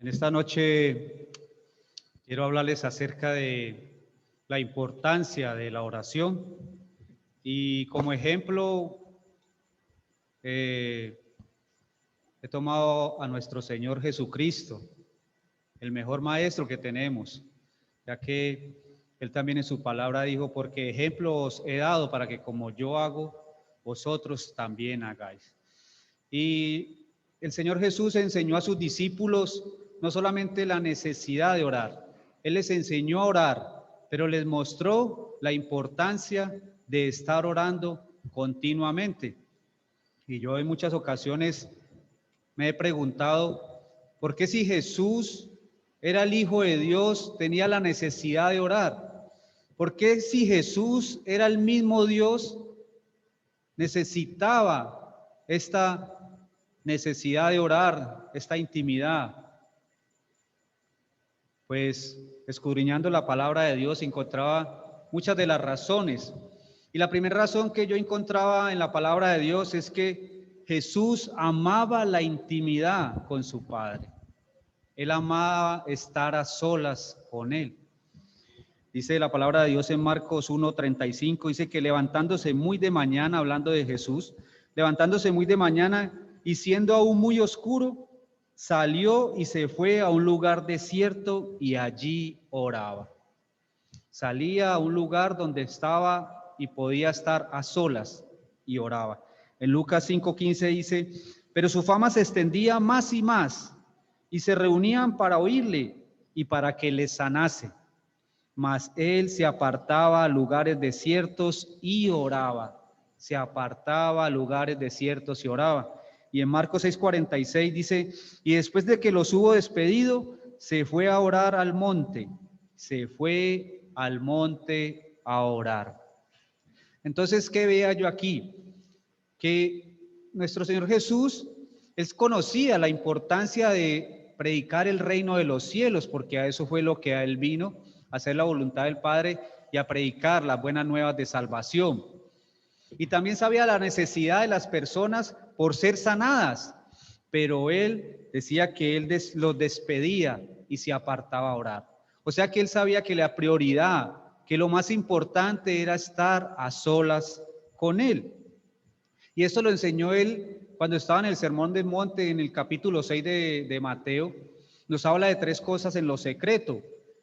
En esta noche quiero hablarles acerca de la importancia de la oración y como ejemplo he tomado a nuestro Señor Jesucristo, el mejor maestro que tenemos, ya que Él también en su palabra dijo, porque ejemplo os he dado para que como yo hago, vosotros también hagáis. Y el Señor Jesús enseñó a sus discípulos no solamente la necesidad de orar, Él les enseñó a orar, pero les mostró la importancia de estar orando continuamente. Y yo en muchas ocasiones me he preguntado, ¿por qué si Jesús era el Hijo de Dios tenía la necesidad de orar? ¿Por qué si Jesús era el mismo Dios necesitaba esta necesidad de orar, esta intimidad? Pues escudriñando la palabra de Dios encontraba muchas de las razones. Y la primera razón que yo encontraba en la palabra de Dios es que Jesús amaba la intimidad con su Padre. Él amaba estar a solas con Él. Dice la palabra de Dios en Marcos 1:35, dice que levantándose muy de mañana, hablando de Jesús, levantándose muy de mañana y siendo aún muy oscuro, salió y se fue a un lugar desierto y allí oraba. Salía a un lugar donde estaba y podía estar a solas y oraba. En Lucas 5:15 dice, pero su fama se extendía más y más y se reunían para oírle y para que les sanase. Mas él se apartaba a lugares desiertos y oraba. Se apartaba a lugares desiertos y oraba. Y en Marcos 6:46 dice, y después de que los hubo despedido, se fue a orar al monte. Se fue al monte a orar. Entonces, ¿qué veía yo aquí? Que nuestro Señor Jesús, Él conocía la importancia de predicar el reino de los cielos, porque a eso fue lo que a Él vino, a hacer la voluntad del Padre y a predicar las buenas nuevas de salvación. Y también sabía la necesidad de las personas por ser sanadas, pero Él decía que Él los despedía y se apartaba a orar. O sea que Él sabía que la prioridad, que lo más importante era estar a solas con Él. Y esto lo enseñó Él cuando estaba en el Sermón del Monte, en el capítulo 6 de Mateo. Nos habla de tres cosas en lo secreto.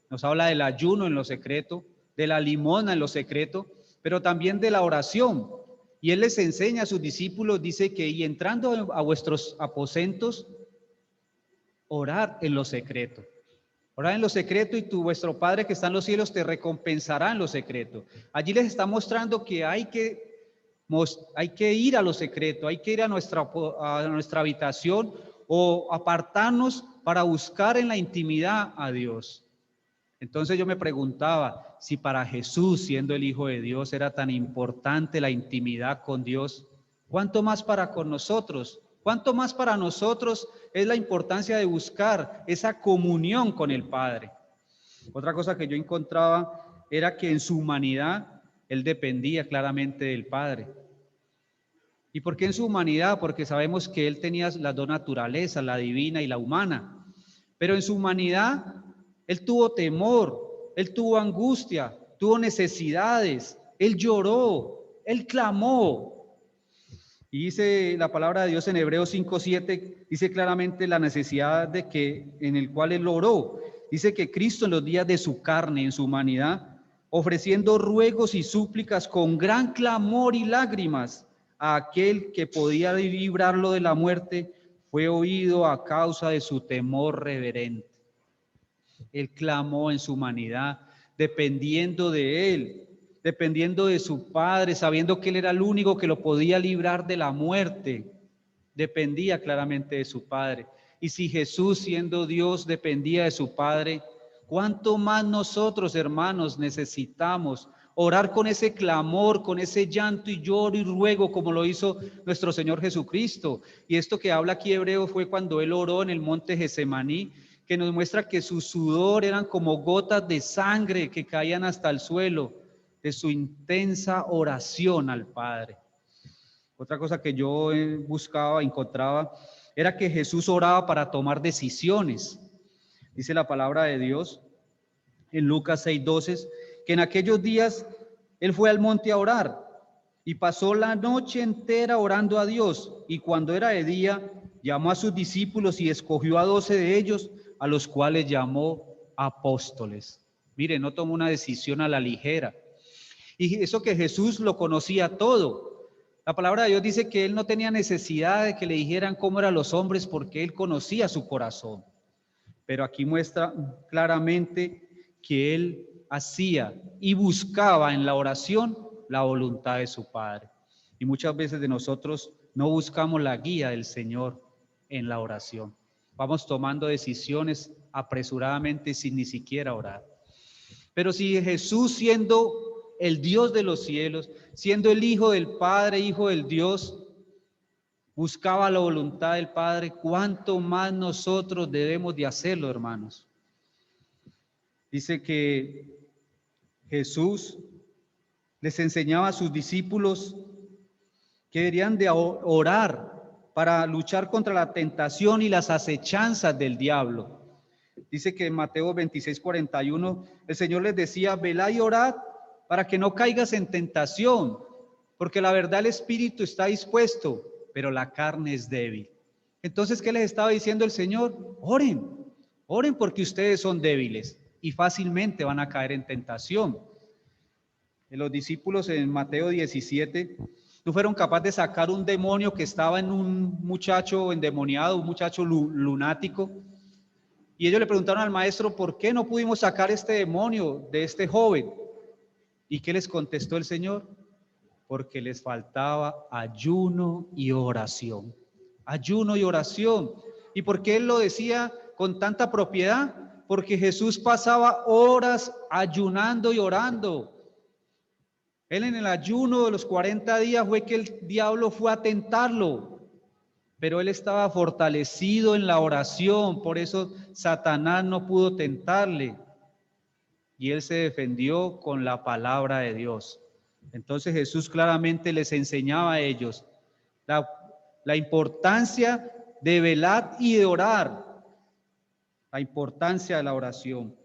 Nos habla del ayuno en lo secreto, de la limosna en lo secreto, pero también de la oración. Y Él les enseña a sus discípulos, dice que y entrando a vuestros aposentos, orad en lo secreto. Orad en lo secreto y vuestro Padre que está en los cielos te recompensará en lo secreto. Allí les está mostrando que hay que ir a lo secreto, hay que ir a nuestra habitación o apartarnos para buscar en la intimidad a Dios. Entonces yo me preguntaba, si para Jesús, siendo el Hijo de Dios, era tan importante la intimidad con Dios, ¿cuánto más para con nosotros? ¿Cuánto más para nosotros es la importancia de buscar esa comunión con el Padre? Otra cosa que yo encontraba era que en su humanidad Él dependía claramente del Padre. ¿Y por qué en su humanidad? Porque sabemos que Él tenía las dos naturalezas, la divina y la humana. Pero en su humanidad Él tuvo temor, Él tuvo angustia, tuvo necesidades, Él lloró, Él clamó. Y dice la palabra de Dios en Hebreos 5:7, dice claramente la necesidad en el cual Él oró. Dice que Cristo en los días de su carne, en su humanidad, ofreciendo ruegos y súplicas con gran clamor y lágrimas a aquel que podía librarlo de la muerte, fue oído a causa de su temor reverente. Él clamó en su humanidad, dependiendo de Él, dependiendo de su Padre, sabiendo que Él era el único que lo podía librar de la muerte. Dependía claramente de su Padre. Y si Jesús, siendo Dios, dependía de su Padre, ¿cuánto más nosotros, hermanos, necesitamos orar con ese clamor, con ese llanto y lloro y ruego, como lo hizo nuestro Señor Jesucristo? Y esto que habla aquí Hebreo fue cuando Él oró en el monte Getsemaní, que nos muestra que su sudor eran como gotas de sangre que caían hasta el suelo de su intensa oración al Padre. Otra cosa que yo buscaba, encontraba, era que Jesús oraba para tomar decisiones. Dice la palabra de Dios en Lucas 6:12, que en aquellos días él fue al monte a orar y pasó la noche entera orando a Dios, y cuando era de día, llamó a sus discípulos y escogió a 12 de ellos, a los cuales llamó apóstoles. Mire, no tomó una decisión a la ligera. Y eso que Jesús lo conocía todo. La palabra de Dios dice que él no tenía necesidad de que le dijeran cómo eran los hombres, porque él conocía su corazón. Pero aquí muestra claramente que él hacía y buscaba en la oración la voluntad de su Padre. Y muchas veces de nosotros no buscamos la guía del Señor en la oración. Vamos tomando decisiones apresuradamente sin ni siquiera orar. Pero si Jesús, siendo el Dios de los cielos, siendo el Hijo del Padre, Hijo del Dios, buscaba la voluntad del Padre, ¿cuánto más nosotros debemos de hacerlo, hermanos? Dice que Jesús les enseñaba a sus discípulos que deberían de orar para luchar contra la tentación y las acechanzas del diablo. Dice que en Mateo 26:41 el Señor les decía: velad y orad para que no caigas en tentación, porque la verdad el espíritu está dispuesto, pero la carne es débil. Entonces, ¿qué les estaba diciendo el Señor? Oren porque ustedes son débiles y fácilmente van a caer en tentación. Los discípulos en Mateo 17 no fueron capaces de sacar un demonio que estaba en un muchacho endemoniado, un muchacho lunático. Y ellos le preguntaron al maestro: ¿por qué no pudimos sacar este demonio de este joven? ¿Y qué les contestó el Señor? Porque les faltaba ayuno y oración. Ayuno y oración. ¿Y por qué él lo decía con tanta propiedad? Porque Jesús pasaba horas ayunando y orando. Él en el ayuno de los 40 días fue que el diablo fue a tentarlo, pero él estaba fortalecido en la oración, por eso Satanás no pudo tentarle. Y él se defendió con la palabra de Dios. Entonces Jesús claramente les enseñaba a ellos la importancia de velar y de orar, la importancia de la oración.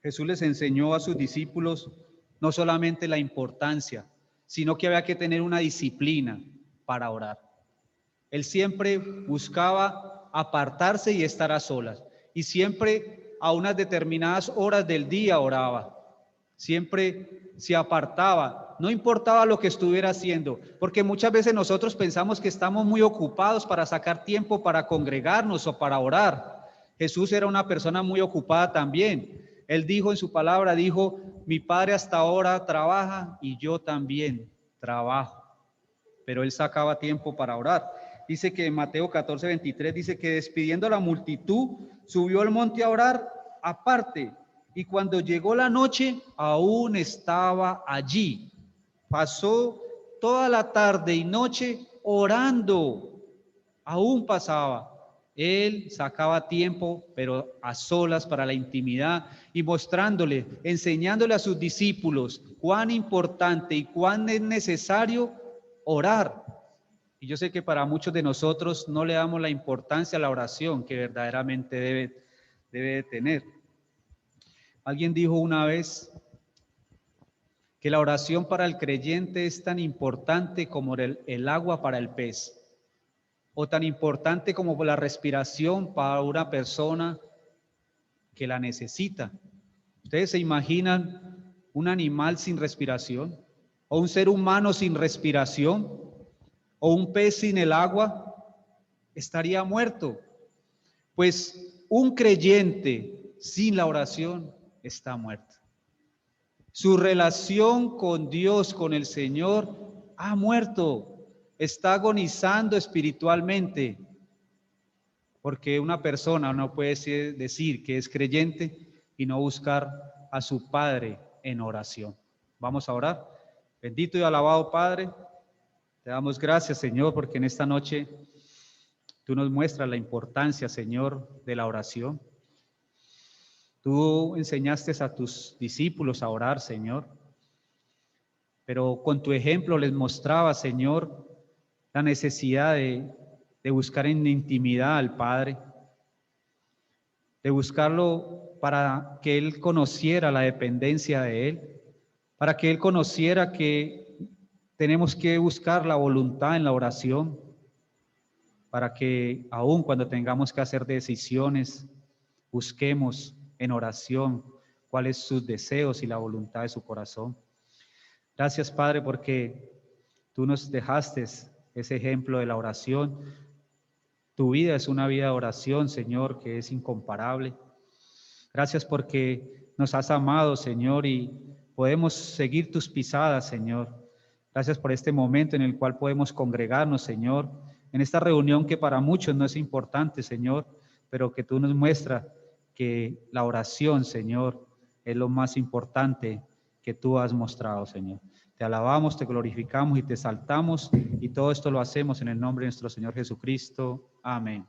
Jesús les enseñó a sus discípulos no solamente la importancia, sino que había que tener una disciplina para orar. Él siempre buscaba apartarse y estar a solas, y siempre a unas determinadas horas del día oraba. Siempre se apartaba, no importaba lo que estuviera haciendo, porque muchas veces nosotros pensamos que estamos muy ocupados para sacar tiempo para congregarnos o para orar. Jesús era una persona muy ocupada también. Él dijo en su palabra, dijo: mi Padre hasta ahora trabaja y yo también trabajo. Pero él sacaba tiempo para orar. Dice que en Mateo 14:23 dice que despidiendo a la multitud, subió al monte a orar aparte. Y cuando llegó la noche, aún estaba allí. Pasó toda la tarde y noche orando. Aún pasaba. Él sacaba tiempo, pero a solas, para la intimidad, y mostrándole, enseñándole a sus discípulos cuán importante y cuán es necesario orar. Y yo sé que para muchos de nosotros no le damos la importancia a la oración que verdaderamente debe tener. Alguien dijo una vez que la oración para el creyente es tan importante como el agua para el pez, o tan importante como la respiración para una persona que la necesita. ¿Ustedes se imaginan un animal sin respiración? ¿O un ser humano sin respiración? ¿O un pez sin el agua? Estaría muerto. Pues un creyente sin la oración está muerto. Su relación con Dios, con el Señor, ha muerto. Está agonizando espiritualmente. Porque una persona no puede decir que es creyente y no buscar a su Padre en oración. Vamos a orar. Bendito y alabado Padre, te damos gracias, Señor, porque en esta noche tú nos muestras la importancia, Señor, de la oración. Tú enseñaste a tus discípulos a orar, Señor, pero con tu ejemplo les mostraba, Señor, la necesidad de buscar en intimidad al Padre. de buscarlo para que Él conociera la dependencia de Él, para que Él conociera que tenemos que buscar la voluntad en la oración, para que aun cuando tengamos que hacer decisiones, busquemos en oración cuáles sus deseos y la voluntad de su corazón. Gracias, Padre, porque tú nos dejaste ese ejemplo de la oración. Tu vida es una vida de oración, Señor, que es incomparable. Gracias porque nos has amado, Señor, y podemos seguir tus pisadas, Señor. Gracias por este momento en el cual podemos congregarnos, Señor, en esta reunión que para muchos no es importante, Señor, pero que tú nos muestras que la oración, Señor, es lo más importante que tú has mostrado, Señor. Te alabamos, te glorificamos y te exaltamos, y todo esto lo hacemos en el nombre de nuestro Señor Jesucristo. Amén.